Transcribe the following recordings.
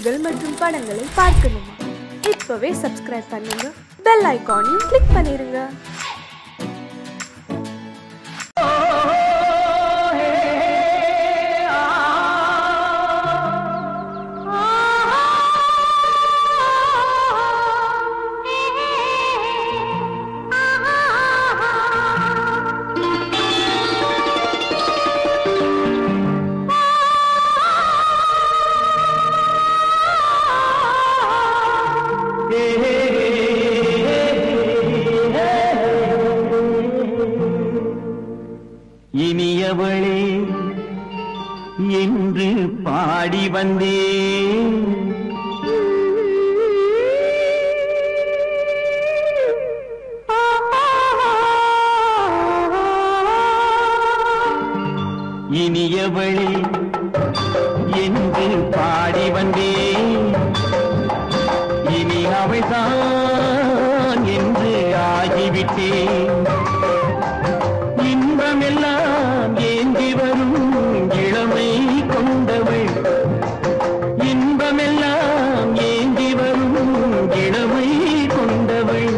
நிகழ்ச்சிகள் மற்றும் படங்களை பார்க்கணுமா? இப்பவே சப்ஸ்கிரைப் பண்ணுங்க, பெல் ஐகானையும் கிளிக் பண்ணிருங்க. இனியவளே என்று பாடி வந்தேன், இனியவளே என்று பாடி வந்தேன், இனி அவள்தான் என்று ஆகிவிட்டேன். இன்பமெல்லாம் ஏந்தி வரும் இளமை கொண்டவள், இன்பமெல்லாம் ஏந்தி வரும் இளமை கொண்டவள்.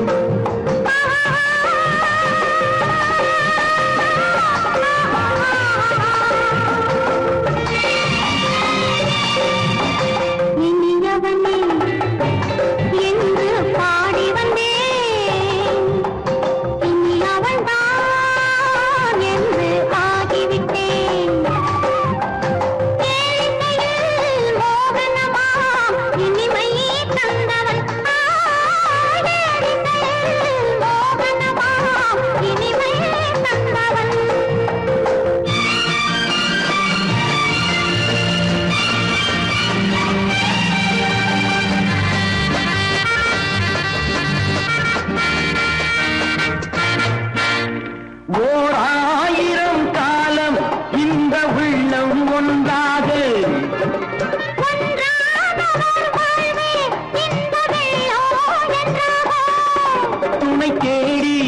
ஓர் ஆயிரம் காலம் இந்த உள்ளம் ஒன்றாக துணை தேடி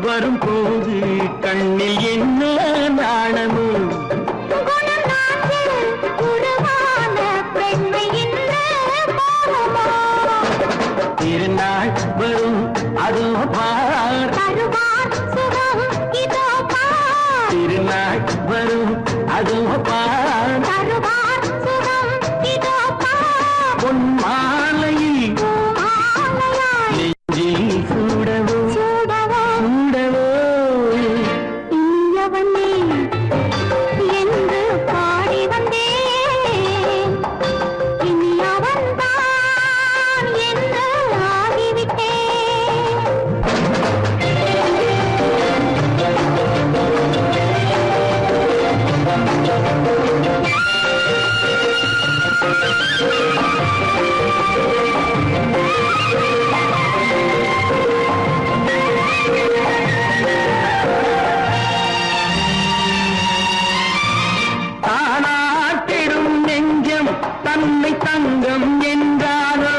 வரும்போது கண்ணில் என்ன நாணமும் திருநாள் வரும் அதோ பார், திருநாள் வரும் அதோ பார், பொன் மாலையில் நெஞ்சில் சூடவோ சூடவோ. என்று பாடி வந்தேன், இனி அவன்தான் என்று ஆகிவிட்டேன். தானாட்டிடும் நெஞ்சம் தன்னை தங்கம் என்றாரோ,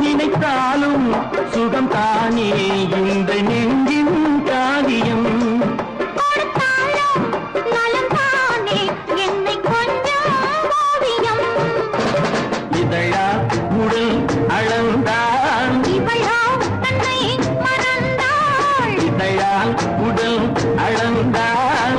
நினைத்தாலும் சுகம் தானே இந்த நெஞ்சின் காரியம். இதழா உடல் அளந்தாள், இதழால் உடல் அளந்தாள்,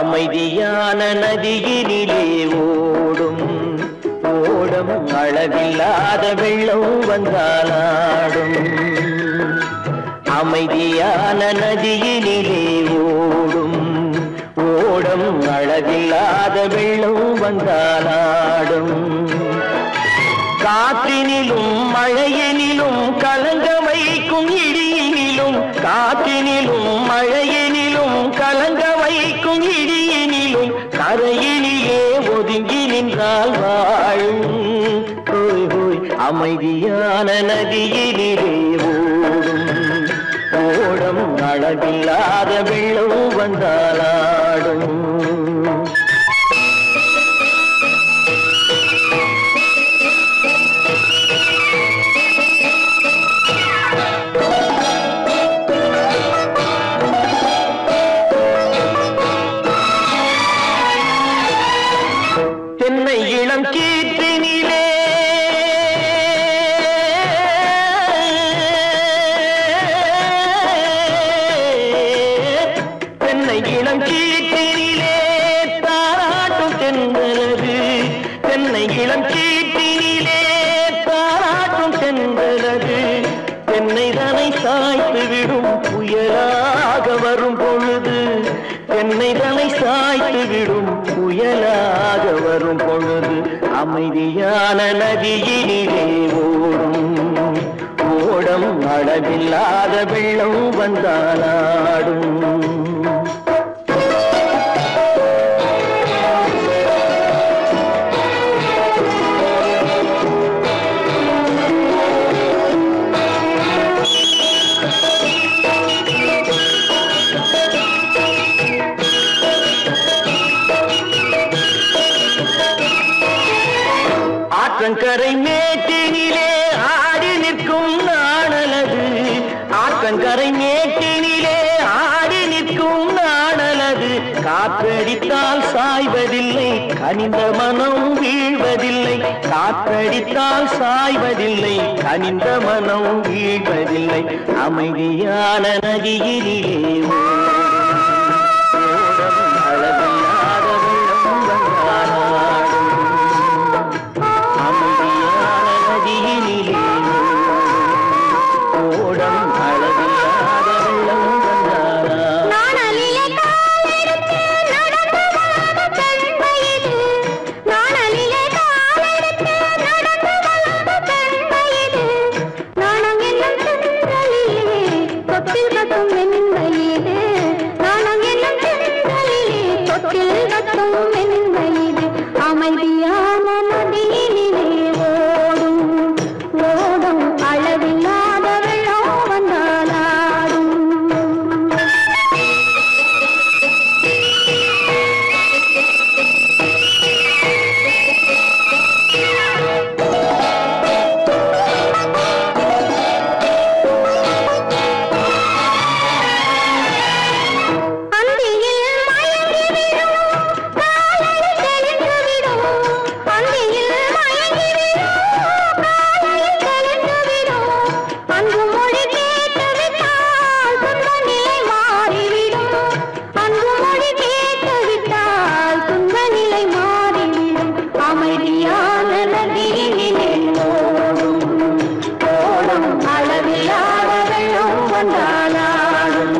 அமைதியான நதியினிலே ஓடும் ஓடம் அளவில்லாத வெள்ளம் வந்தாலாடும். அமைதியான நதியினிலே ஓடும் ஓடம் அளவில்லாத வெள்ளம் வந்தாலாடும். காற்றினிலும் மழையினிலும் கலங்க வைக்கும் இடியினிலும் காற்றினிலும் மழையினிலும் கலங்க வைக்கும் இடியினிலும் கரையினிலே ஒதுங்கி நின்றால் வாழும். ஹோய் ஹோய் அமைதியான நதியினிலே ஓடும் ஓடம் அளவில்லாத வெள்ளம் வந்தாலாடும். தென்னை இளம் கீற்றினிலே தென்னை இளம் கீற்றினிலே தாராட்டும் தென்றலது. தென்னை இளம் கீற்றினிலே தாராட்டும் தென்றலது. தென்னை தனை சாய்த்து விடும் புயலாக வரும் பொழுது தென்னை தனை சாய்த்து விடும் புயலாக வரும் பொழுது அமைதியான நதியினிலே ஓடும் ஓடம் அளவில்லாத வெள்ளம் வந்தாலாடும். ஆற்றங்கரை மேட்டினிலே ஆடி நிற்கும் நாணலது. ஆற்றங்கரை மேட்டினிலே ஆடி நிற்கும் நாணலது. காற்றடித்தால் சாய்வதில்லை கனிந்த மனம் வீழ்வதில்லை. காற்றடித்தால் சாய்வதில்லை கனிந்த மனம் வீழ்வதில்லை. அமைதியான நதியிலே ஓடும் அளவில்லாத வெள்ளம் வந்தாலாடும். அமைதியான நதியினிலே ஓடம் அளவில்லாத வெள்ளம் வந்தாலாடும். நாணலிலே காலெடுத்து நடந்து வளர்ந்த பெண்மையிது. நாணலிலே காலெடுத்து நடந்து வளர்ந்த பெண்மையிது. நாணம் என்னும் தென்றலிலே தொட்டில் கட்டும் மென்மையிது. நாணம் என்னும் தென்றலிலே தொட்டில் கட்டும் மென்மையிது. அமைதியான நதியினிலே ஓடும் ஓடும் அளவில்லாத வெள்ளம் வந்தாலாடும். அந்தியில் மயங்கி விடும் காலையில் தெளிந்து விடும். அந்தியில் மயங்கி விடும் காலையில் தெளிந்து விடும். அன்பு மொழி கேட்டு விட்டால் துன்ப நிலை மாறிவிடும். அன்பு மொழி கேட்டு விட்டால் துன்ப நிலை மாறிவிடும். அமைதியான நதியினிலே ஓடும் ஓடும் அளவில்லாத வெள்ளம் வந்தாலாடும்.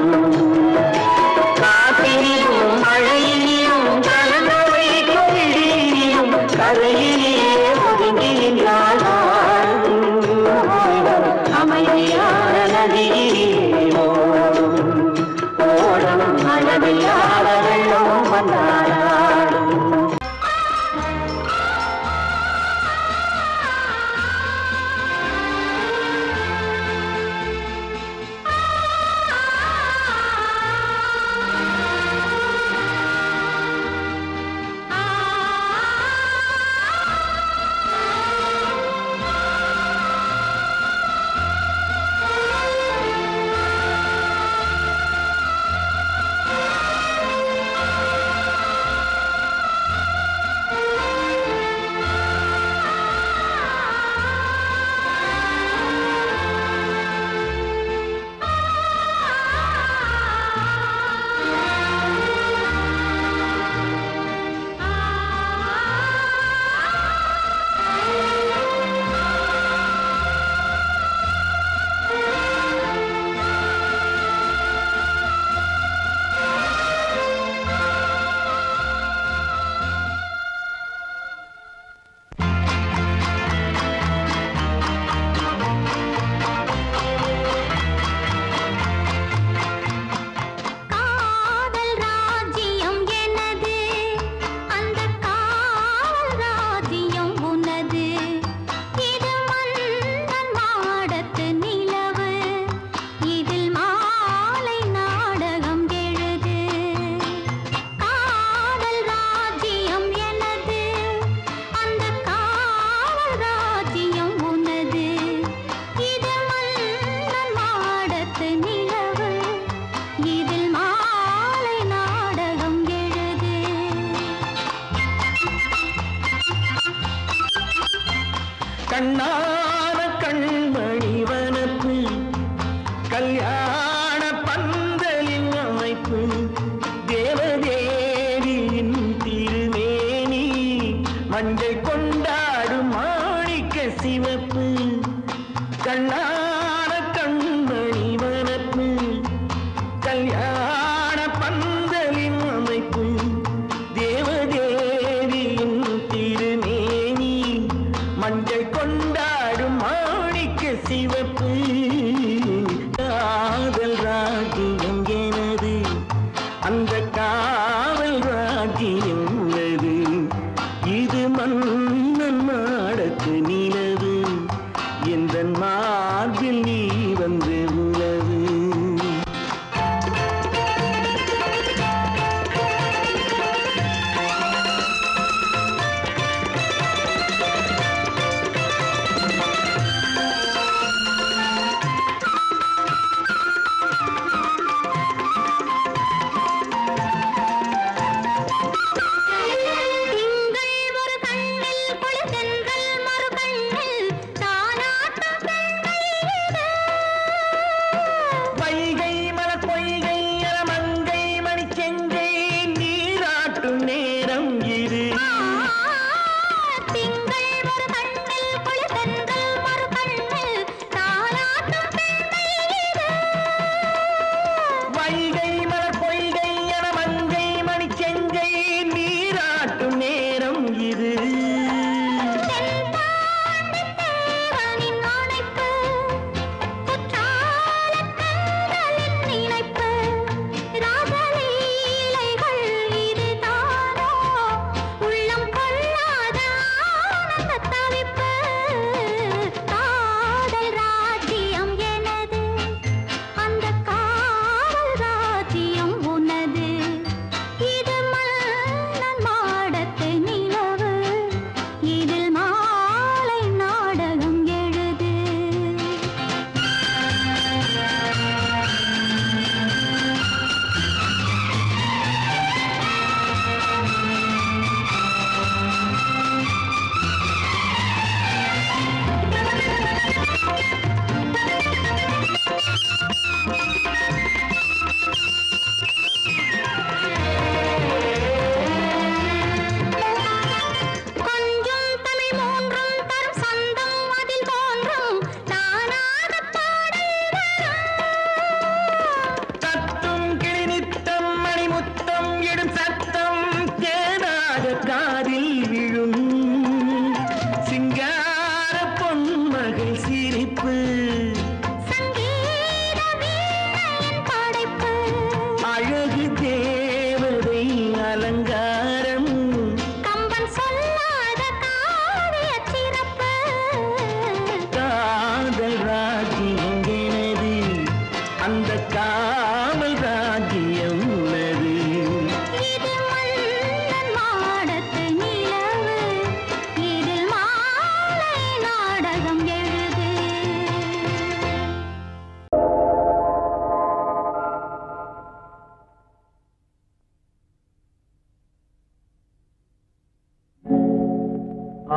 காற்றினிலும் மழையினிலும் கலங்க வைக்கும் இடியினிலும் கரையிலே ஒதுங்கி நின்றால் வாழும். அமைதியான நதியிலே ஓடும் ஓடம் அளவில்லாத வெள்ளம் வந்தாலாடும். மஞ்சள் கொண்டாடும் மாணிக்க சிவப்பு கண்ணான கண்மணி வனப்பு கல்யாண பந்தலின் அமைப்பு தேவதேவியின் திருமேனி மஞ்சள் கொண்டாடும் மாணிக்க சிவப்பு காதல் ராஜ்யம் எனது அந்த காவல் ராஜ்யம் உள்ளது இது மன்னன் மாடத்து நிலவு எந்த மார்பில் நீ வந்து உலவு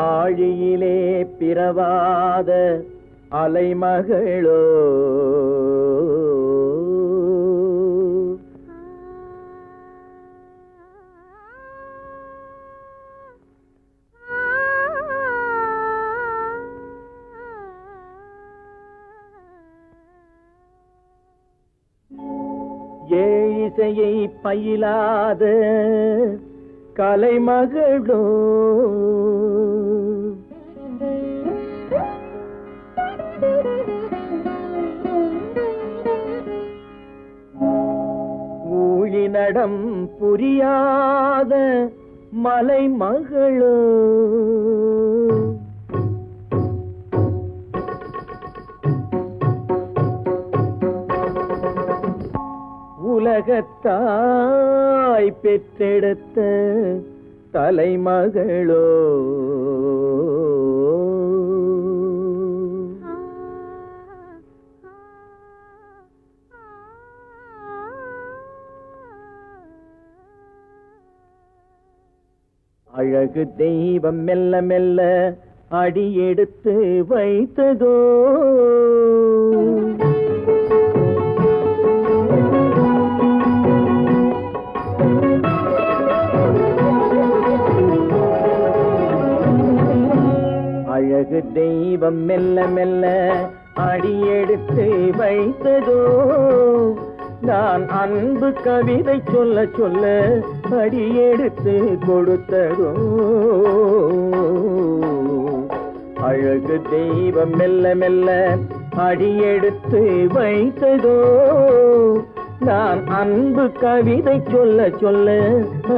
ஆழியிலே பிறவாத அலைமகளோ ஏழிசையை பயிலாத கலைமகளோ ஊழிநடம் புரியாத மலைமகளோ உலகத்தாய் பெற்றெடுத்த தலைமகளோ அழகு தெய்வம் மெல்ல மெல்ல அடியெடுத்து வைத்ததோ தெய்வம் மெல்ல மெல்ல அடியெடுத்து வைத்ததோ நான் அன்பு கவிதை சொல்ல சொல்ல அடியெடுத்து கொடுத்ததோ அழகு தெய்வம் மெல்ல மெல்ல அடியெடுத்து வைத்ததோ நான் அன்பு கவிதை சொல்ல சொல்ல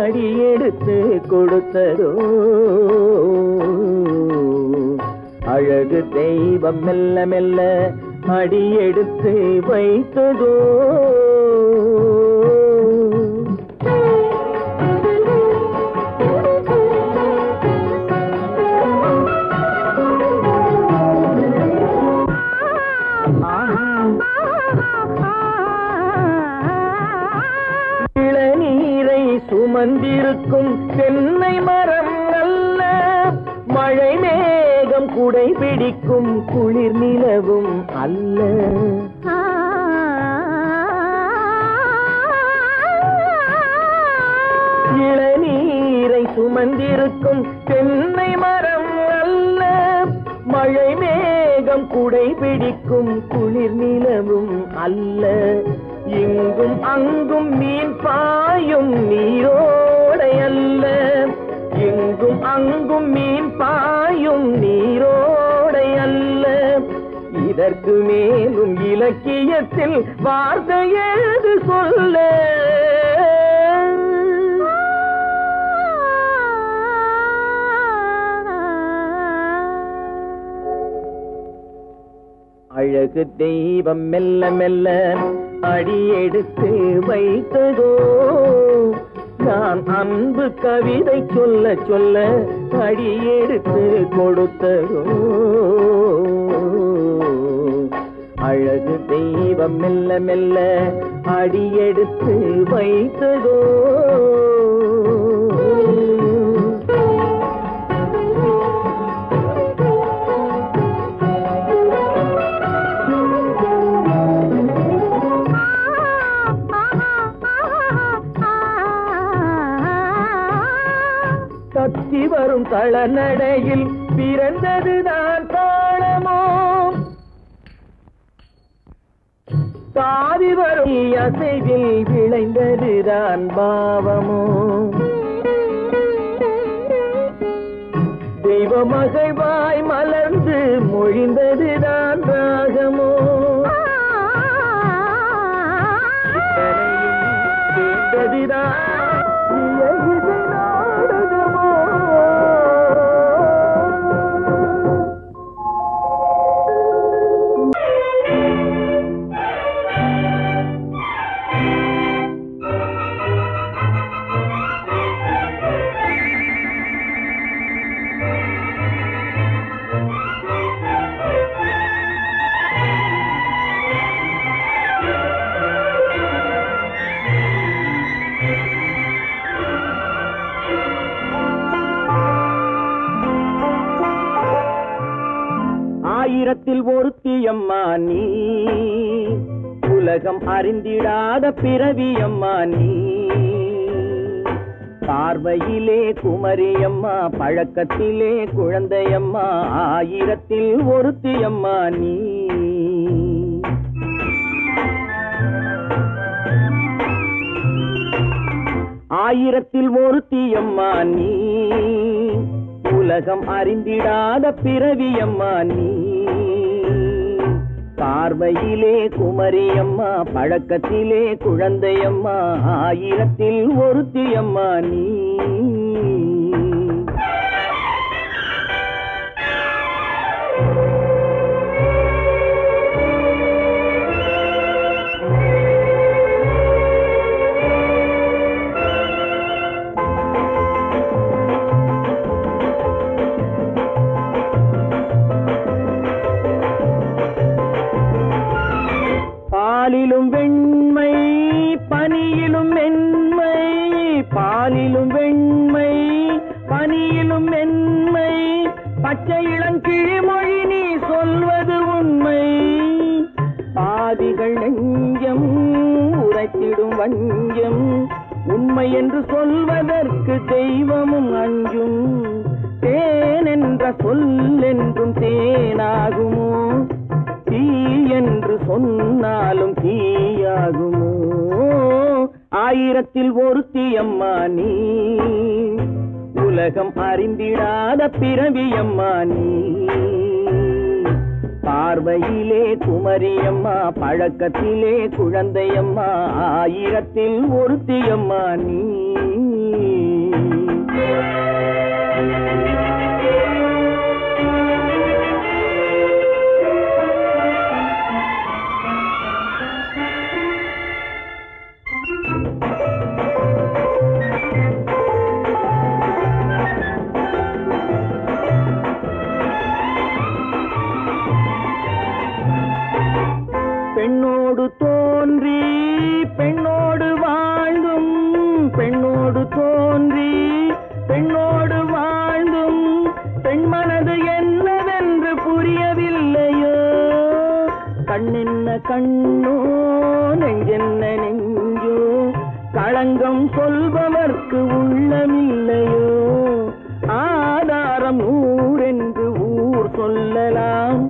அடியெடுத்து கொடுத்ததோ அழகு தெய்வம் மெல்ல மெல்ல அடியெடுத்து வைத்ததோ இளநீரை சுமந்திருக்கும் தென்னை மரம் அல்ல மழை மேகம் குடை பிடிக்கும் குளிர் நிலவும் அல்ல இளநீரை சுமந்திருக்கும் தென்னை மரம் அல்ல மழை மேகம் குடை பிடிக்கும் குளிர் நிலவும் அல்ல இங்கும் அங்கும் மீன் பாயும் நீரோடை அல்ல இங்கும் அங்கும் மீன் பாயும் நீரோடை அல்ல இதற்கு மேலும் இலக்கியத்தில் வார்த்தை ஏது சொல்ல அழகு தெய்வம் மெல்ல மெல்ல அடியெடுத்து வைத்ததோ நான் அன்பு கவிதை சொல்ல சொல்ல அடியெடுத்து கொடுத்ததோ அழகு தெய்வம் மெல்ல மெல்ல அடியெடுத்து வைத்ததோ தத்தி வரும் தளநடையில் பிறந்ததுதான் தாளமோ தாவி வரும் அசைவில் விளைந்ததுதான் பாவமோ தெய்வ மகிழ்வாய் மலர்ந்து மொழிந்ததுதான் ராகமோ சேர்ந்ததுதான் ஆயிரத்தில் ஒருத்தியம்மா நீ உலகம் அறிந்திடாத பிறவியம்மா நீ பார்வையிலே குமரியம்மா பழக்கத்திலே குழந்தையம்மா ஆயிரத்தில் ஒருத்தியம்மா நீ ஆயிரத்தில் ஒருத்தியம்மா நீ உலகம் அறிந்திடாத பிறவியம்மா நீ பார்வையிலே குமரியம்மா பழக்கத்திலே குழந்தையம்மா ஆயிரத்தில் ஒருத்தியம்மா நீ பாலிலும் வெண்மை பனியிலும் மென்மை பாலிலும் வெண்மை பனியிலும் மென்மை பச்சை இளங்கிழிமொழி நீ சொல்வது உண்மை பாதிகள் நெஞ்சம் உரைத்திடும் வஞ்சம் உண்மை என்று சொல்வதற்கு தெய்வமும் அஞ்சும் தேன் என்ற சொல்லென்றும் தேனாகுமோ, தீ என்று சொன்னாலும் தீயாகுமோ? ஆயிரத்தில் ஒருத்தி அம்மா நீ, உலகம் அறிந்திடாத பிறவியம்மா நீ. பார்வையிலே குமரியம்மா, பழக்கத்திலே குழந்தையம்மா, ஆயிரத்தில் ஒருத்தியம்மா நீ. பெண்ணோடு தோன்றி பெண்ணோடு வாழ்ந்தும், பெண்ணோடு தோன்றி பெண்ணோடு வாழ்ந்தும், பெண் மனது என்னவென்று புரியவில்லையோ? கண்ணென்ன கண்ணோ, நெஞ்சென்ன நெஞ்சோ, களங்கம் சொல்பவர்க்கு உள்ளமில்லையோ? ஆதாரம் ஊரென்று ஊர் சொல்லலாம்,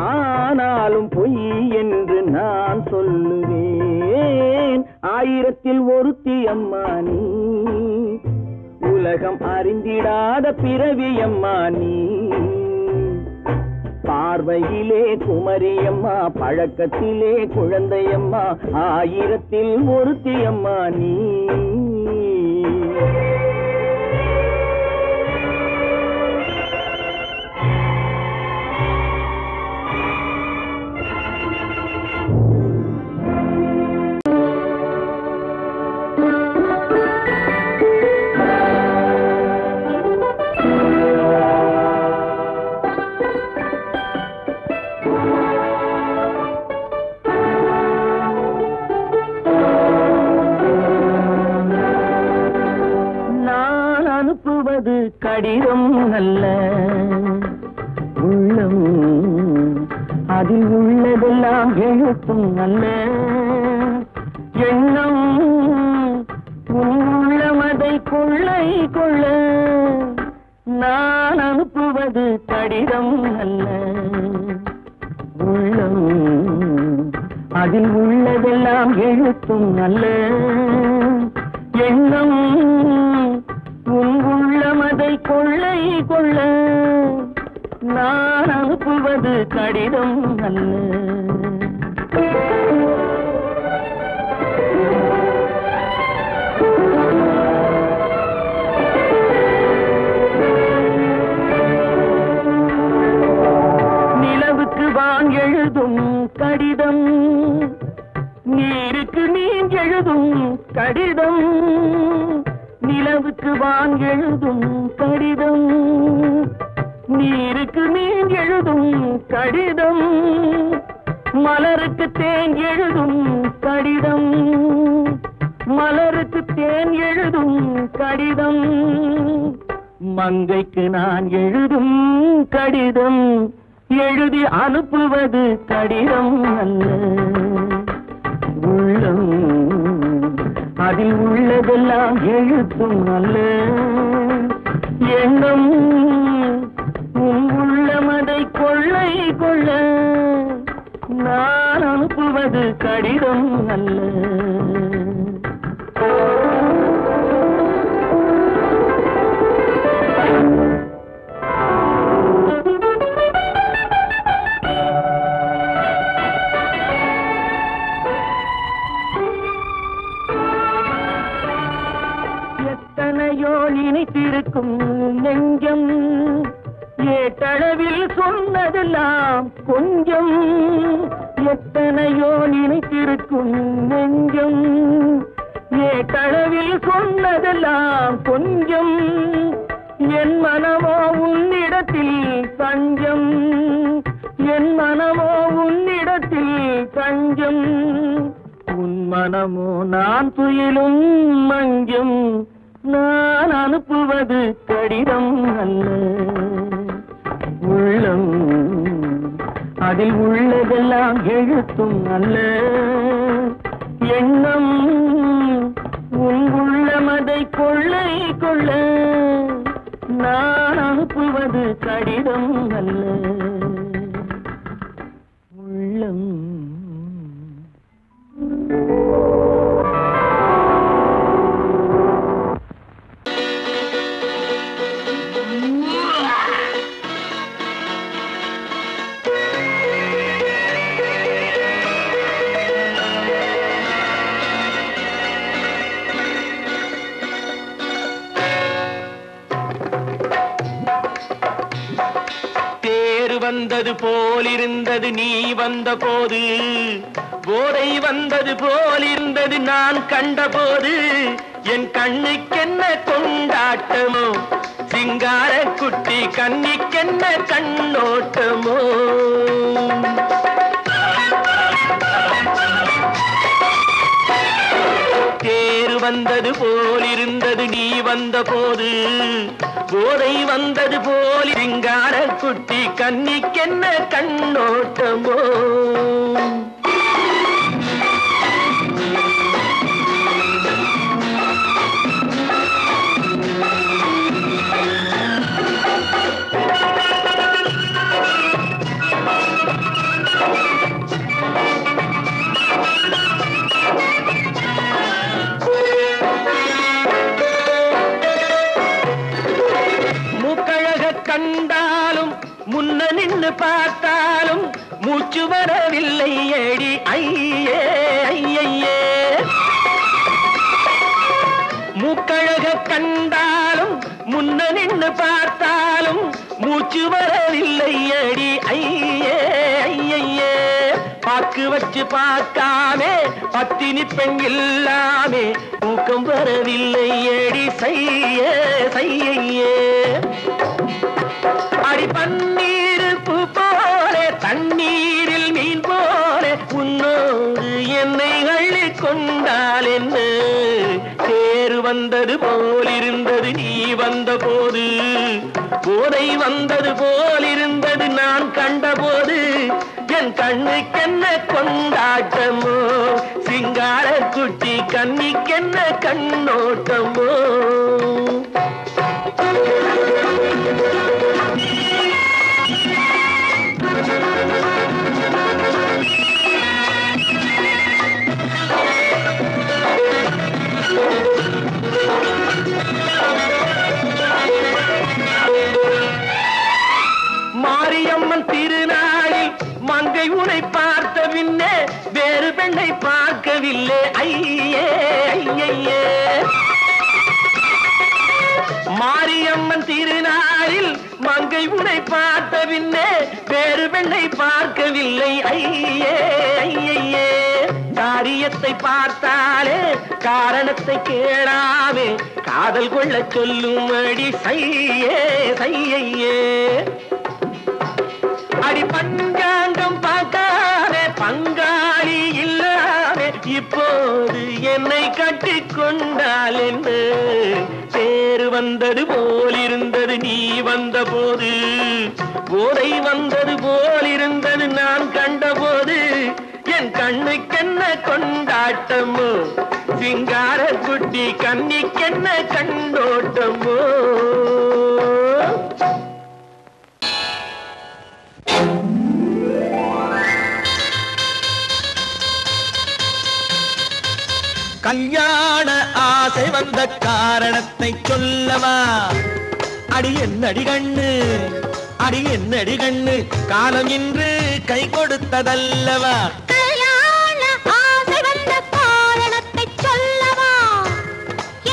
ஆனாலும் பொய் என்று நான் சொல்லுவேன். ஆயிரத்தில் ஒருத்தி அம்மா நீ, உலகம் அறிந்திடாத பிறவியம்மா நீ. பார்வையிலே குமரியம்மா, பழக்கத்திலே குழந்தையம்மா, ஆயிரத்தில் ஒருத்தி அம்மா நீ. கடிதம் அல்ல உள்ளம், அதில் உள்ளதெல்லாம் எழுத்தும் அல்ல எண்ணம். உள்ளமதை கொள்ளை கொள்ள நான் அனுப்புவது கடிதம் அல்ல உள்ளம், அதில் உள்ளதெல்லாம் எழுத்தும் அல்ல எண்ணம். உள்ளமதை கொள்ளை கொள்ள நான் அனுப்புவது கடிதம் அல்ல. நிலவுக்கு வான் எழுதும் கடிதம், நீருக்கு மீன் எழுதும் கடிதம். நிலவுக்கு வான் எழுதும் கடிதம், நீருக்கு மீன் எழுதும் கடிதம். மலருக்கு தேன் எழுதும் கடிதம், மலருக்கு தேன் எழுதும் கடிதம். மங்கைக்கு நான் எழுதும் கடிதம், எழுதி அனுப்புவது கடிதம் அல்ல உள்ளம், அதில் உள்ளதெல்லாம் எழுத்தும் அல்ல எண்ணம். உள்ளமதை கொள்ளை கொள்ள நான் அனுப்புவது கடிதம் அல்ல. நினைத்திருக்கும் நெஞ்சம், ஏட்டளவில் சொன்னதெல்லாம் கொஞ்சம். எத்தனையோ நினைத்திருக்கும் நெஞ்சம், ஏட்டளவில் சொன்னதெல்லாம் கொஞ்சம். என் மனமோ உன்னிடத்தில் தஞ்சம், என் மனமோ உன்னிடத்தில் தஞ்சம். உன் மனமோ நான் துயிலும் மஞ்சம், நான் அனுப்புவது கடிதம் அல்ல உள்ளம், அதில் உள்ளதெல்லாம் எழுத்தும் அல்ல எண்ணம். உன் உள்ளமதை கொள்ளை கொள்ள நான் அனுப்புவது கடிதம் அல்ல உள்ளம். வந்தது போலிருந்தது நீ வந்த போது, போதை வந்தது போலிருந்தது நான் கண்டபோது, என் கண்ணுக்கென்ன கொண்டாட்டமோ, சிங்கார குட்டி கண்ணிக்கென்ன கண்ணோட்டமோ. தேர் வந்தது போலிருந்தது நீ வந்த போது, போதை வந்தது போல் சிங்கார குட்டி கண்ணிக்கென்ன கண்ணோட்டமோ. கண்டாலும் முன்ன நின்று பார்த்தாலும் மூச்சு வரவில்லை ஏடி ஐயே ஐயே. மூக்கழக கண்டாலும் முன்ன நின்று பார்த்தாலும் மூச்சு வரவில்லை ஏடி ஐயே ஐயே. பாக்கு வச்சு பார்க்காமே பத்தினி பெண் இல்லாமே ஊக்கம் வரவில்லை ஏடி செய்ய செய்யே. அடி பன்னீர் பூ போலே தண்ணீரில் மீன் போலே உன்னோடு என்னை அள்ளி கொண்டால் என்ன. தேர் வந்தது போலிருந்தது நீ வந்த போது, போதை வந்தது போலிருந்தது நான் கண்டபோது, என் கண்ணுக்கென்ன கொண்டாட்டமோ, சிங்கார குட்டி கண்ணிக்கென்ன கண்ணோட்டமோ. மாரியம்மன் திருநாளில் மங்கை உனை பார்த்த பின்னே வேறு பெண்ணை பார்க்கவில்லை ஐயே ஐயே. மாரியம்மன் திருநாளில் மங்கை உனை பார்த்த பின்னே வேறு பெண்ணை பார்க்கவில்லை ஐயே ஐயே. காரியத்தை பார்த்தாலே காரணத்தை கேளாமே காதல் கொள்ள சொல்லும்படி செய்யே செய்யே. அடி பஞ்சாங்கம் பார்க்காதே பங்காளி இல்லாமே இப்போது என்னை கட்டி கொண்டால் என்ன. தேர் வந்தது போலிருந்தது நீ வந்த போது, போதை வந்தது போலிருந்தது நான் கண்டபோது, என் கண்ணுக்கென்ன கொண்டாட்டமோ, சிங்கார குட்டி கண்ணிக்கென்ன கண்ணோட்டமோ. கல்யாண ஆசை வந்த காரணத்தை சொல்லவா, அடி என்னடி கண்ணு அடி என்னடி கண்ணு, காலம் இன்று கை கொடுத்ததல்லவா. கல்யாண ஆசை வந்த காரணத்தை சொல்லவா,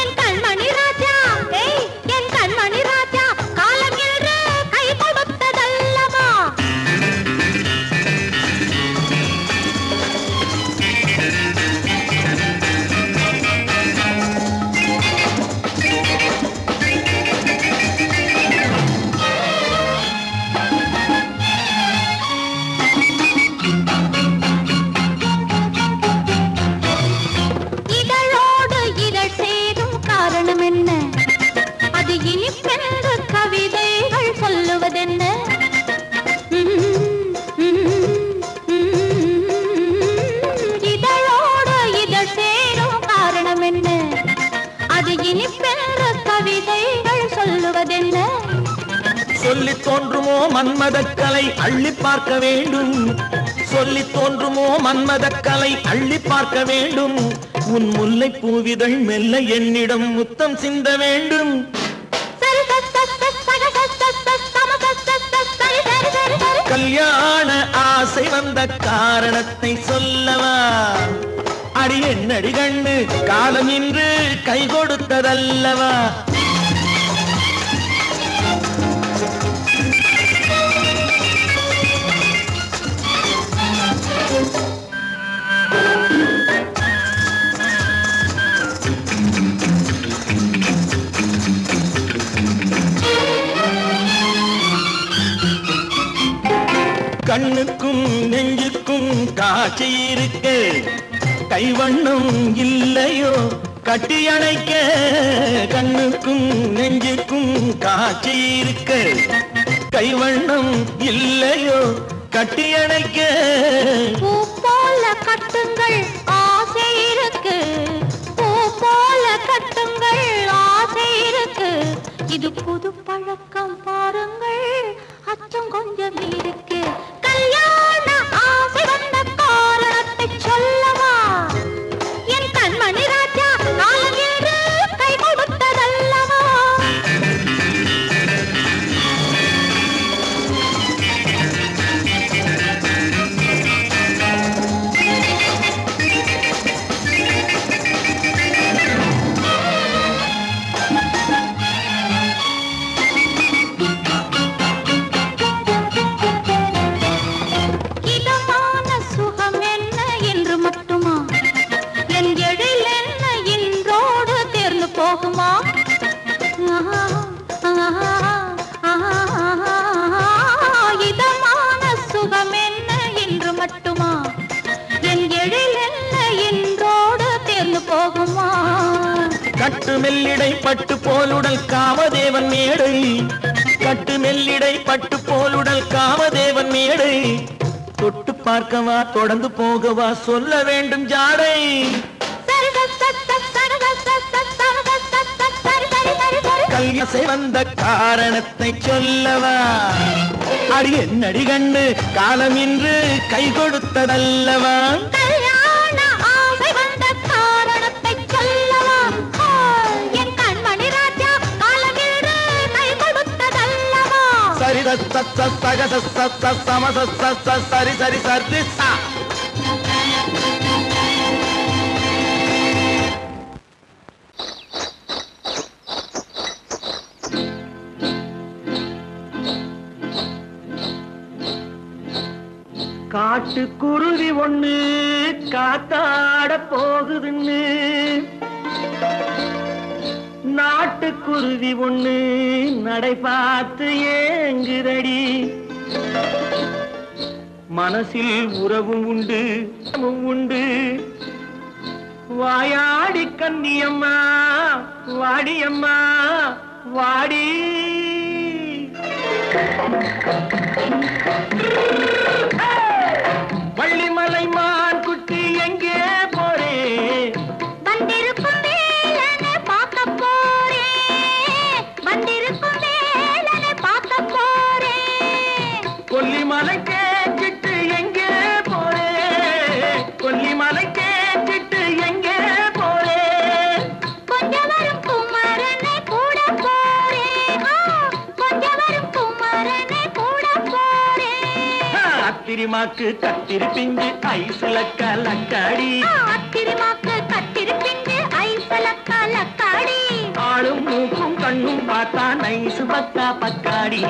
என் கண்மணி ராஜா என் கண்மணி ராஜா, காலம் இன்று கை கொடுத்ததல்லவா. சொல்லி தோன்றுமோ மன்மதக்கலை அள்ளி பார்க்க வேண்டும், சொல்லி தோன்றுமோ மன்மதக்கலை அள்ளி பார்க்க வேண்டும். உன் முல்லை பூவிதழ் மெல்ல என்னிடம் முத்தம் சிந்த வேண்டும். கல்யாண ஆசை வந்த காரணத்தை சொல்லவா? அடி என்னடி கண்ணு காலம் இன்று கை கொடுத்ததல்லவா? கண்ணுக்கும் நெஞ்சுக்கும் காட்சி இருக்க, கைவண்ணம் இல்லையோ கட்டி அணைக்க. கண்ணுக்கும் நெஞ்சுக்கும் காட்சி இருக்க, கைவண்ணம் இல்லையோ கட்டி அணைக்க. பூ போல கட்டுங்கள் ஆசை இருக்கு, பூ போல கட்டுங்கள் ஆசை இருக்கு. இது புது பழக்கம் பாருங்கள், அச்சம் கொஞ்சம் இருக்கு. கல்யாண ஆசை வந்த காரணத்தை சொல்லவா? என் கண்மணி ராஜா காலம் என்று கை கொடுத்ததல்லவா? இதமான சுகம் என்ன என்று மட்டுமா? என் எழில் என்ன என்றோடு தேர்ந்து போகுமா? கட்டு மெல்லிடை பட்டு போலுடல் காமதேவன் மேடை, கட்டு மெல்லிடை பட்டு போலுடல் காமதேவன் மேடை. தொட்டு பார்க்கவா தொடர்ந்து போகவா சொல்ல வேண்டும் ஜாடை. கல்யாசை வந்த காரணத்தை சொல்லவா? அடி என்னடி கண்டு காலம் இன்று கை கொடுத்ததல்லவா? கல்யாண ஆசை வந்த காரணத்தை சொல்லவா? என் கண்மணி ராஜா காலம் இன்று கை கொடுத்ததல்லவா? சரி சக சம சரி சரி சரி சா. காட்டுக்குருவி ஒண்ணு காத்தாட போகுதுன்னு, நாட்டுக்குருவி ஒண்ணு நடை பார்த்து ஏங்குதடி. மனசில் உறவும் உண்டு உண்டு, வாயாடி கன்னியம்மா வாடியம்மா வாடி. வள்ளிமலை மான் குட்டி எங்கே போறே? வந்திருக்கும் வேலனை பார்க்க போறேன், வந்திருக்கும் வேலனை பார்க்க போறேன். கொல்லிமலை கேட்டுட்டு எங்கே போறே? கொல்லிமலை கேட்டுட்டு எங்கே போறே? கொஞ்சம் வரும் குமரனை கூட போறேன், கொஞ்சம் வரும் குமரனை கூட போறேன். அத்திரிமாக்கு கத்திரி பிஞ்சு ஐசுல கலக்காடி, அத்திரிமாக்கு கத்திரி பிஞ்சு ஐசுல கலக்காடி. ஆளும் மூக்கும் கண்ணும் பார்த்தா நைசு பக்கா பக்காடி.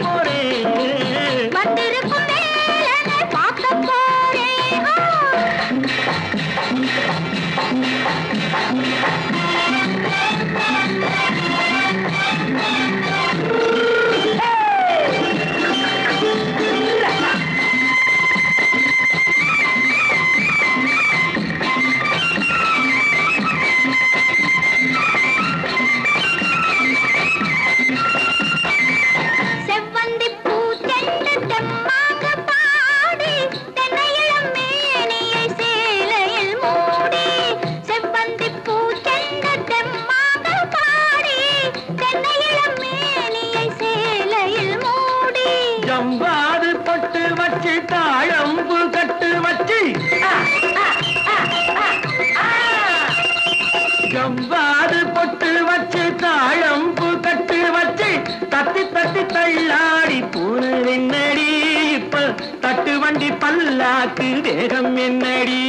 போரே வந்திருக்கும் வேலனை பார்க்க போறேன். செவ்வந்தி பூ ஜவ்வாது பொட்டு வச்சு தாழம்பு கட்டு வச்சு தத்தி தத்தி தள்ளாடி பூனு என்னடி இப்ப தட்டு வண்டி பல்லாக்கு வேகம் என்னடி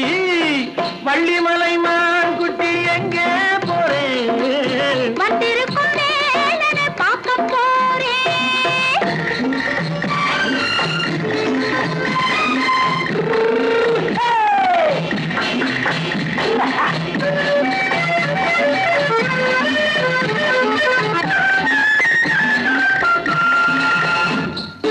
வள்ளிமலை மான் குட்டி எங்கே போறேன் வந்திருக்கும் வேலனை பார்க்க போறேன்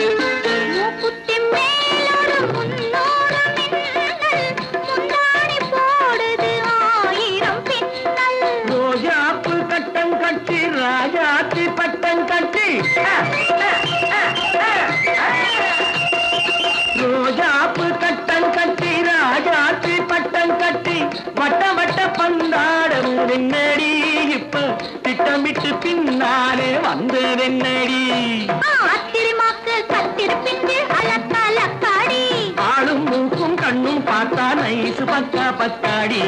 மூக்குத்தி மேலோடு முன்னோடு மின்னல் முந்தாணி போடுது 1000 பின்னல் ரோஜாப்பு கட்டம் கட்டி ராஜாத்தி பட்டம் கட்டி ரோஜாப்பு கட்டம் கட்டி ராஜாத்தி பட்டம் கட்டி வட்ட வட்ட பந்தாடம் என்னடி இப்ப திட்டமிட்டு பின்னாலே வந்து என்னடி ஆத்திரமாக்கு கத்திருப்பிண்டு அலக்காடி ஆளும் மூக்கும் கண்ணும் பார்த்தா நைசு பக்கா பத்தாடி